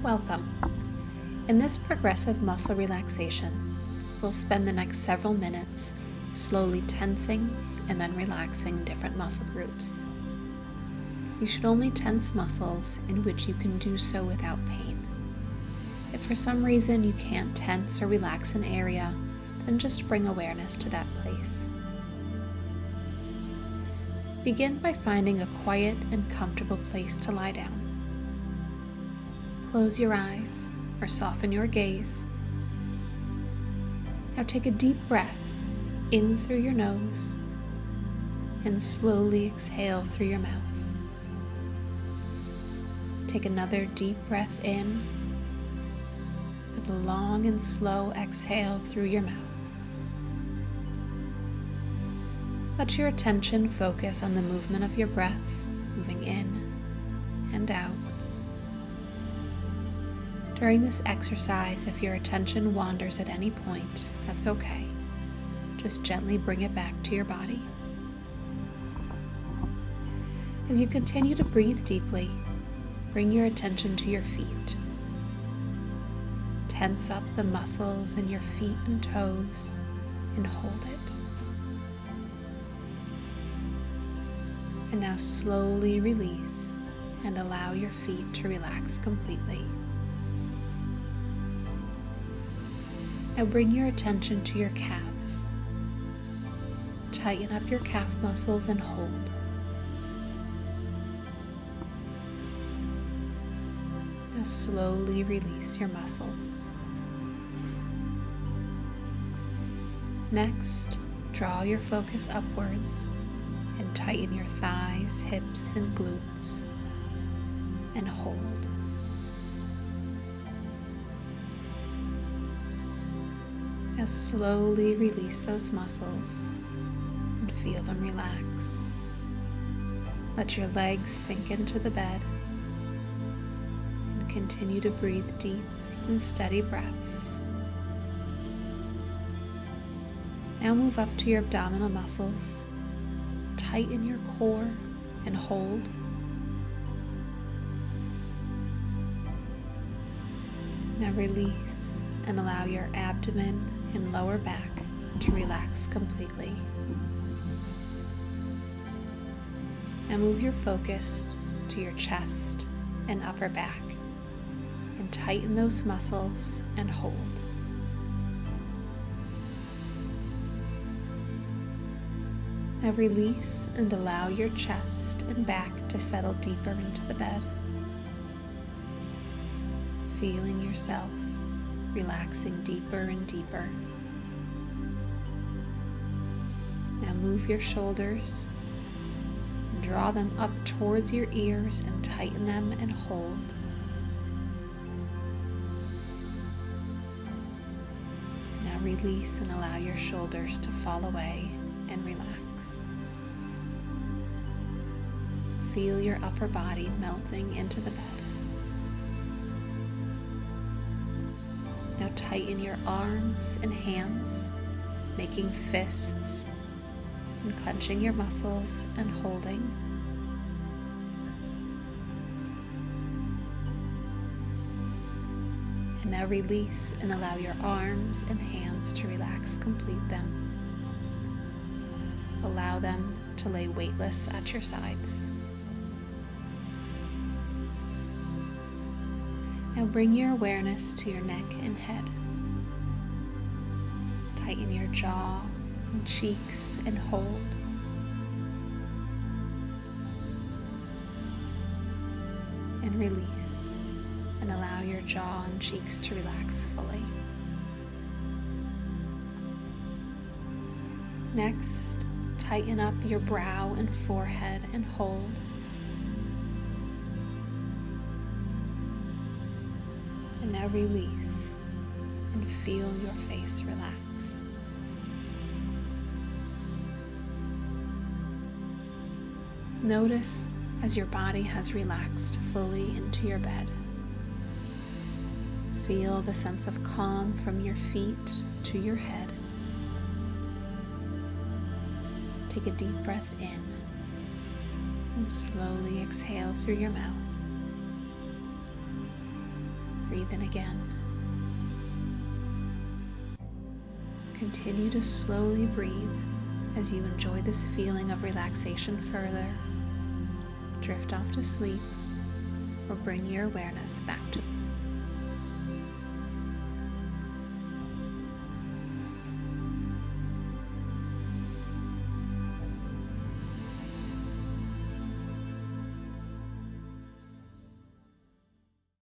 Welcome. In this progressive muscle relaxation, we'll spend the next several minutes slowly tensing and then relaxing different muscle groups. You should only tense muscles in which you can do so without pain. If for some reason you can't tense or relax an area, then just bring awareness to that place. Begin by finding a quiet and comfortable place to lie down. Close your eyes or soften your gaze. Now take a deep breath in through your nose and slowly exhale through your mouth. Take another deep breath in with a long and slow exhale through your mouth. Let your attention focus on the movement of your breath, moving in and out. During this exercise, if your attention wanders at any point, that's okay. Just gently bring it back to your body. As you continue to breathe deeply, bring your attention to your feet. Tense up the muscles in your feet and toes and hold it. And now slowly release and allow your feet to relax completely. Now bring your attention to your calves. Tighten up your calf muscles and hold. Now slowly release your muscles. Next, draw your focus upwards and tighten your thighs, hips, and glutes, and hold. Now slowly release those muscles and feel them relax. Let your legs sink into the bed and continue to breathe deep and steady breaths. Now move up to your abdominal muscles. Tighten your core and hold. Now release and allow your abdomen and lower back to relax completely. Now move your focus to your chest and upper back and tighten those muscles and hold. Now release and allow your chest and back to settle deeper into the bed. Feeling yourself relaxing deeper and deeper. Now move your shoulders, draw them up towards your ears and tighten them and hold. Now release and allow your shoulders to fall away and relax. Feel your upper body melting into the bed. Now tighten your arms and hands, making fists and clenching your muscles and holding. And now release and allow your arms and hands to relax, complete them. Allow them to lay weightless at your sides. Now bring your awareness to your neck and head. Tighten your jaw and cheeks and hold. And release and allow your jaw and cheeks to relax fully. Next, tighten up your brow and forehead and hold. And now release and feel your face relax. Notice as your body has relaxed fully into your bed. Feel the sense of calm from your feet to your head. Take a deep breath in and slowly exhale through your mouth. breathe in again. Continue to slowly breathe as you enjoy this feeling of relaxation further. Drift off to sleep or bring your awareness back to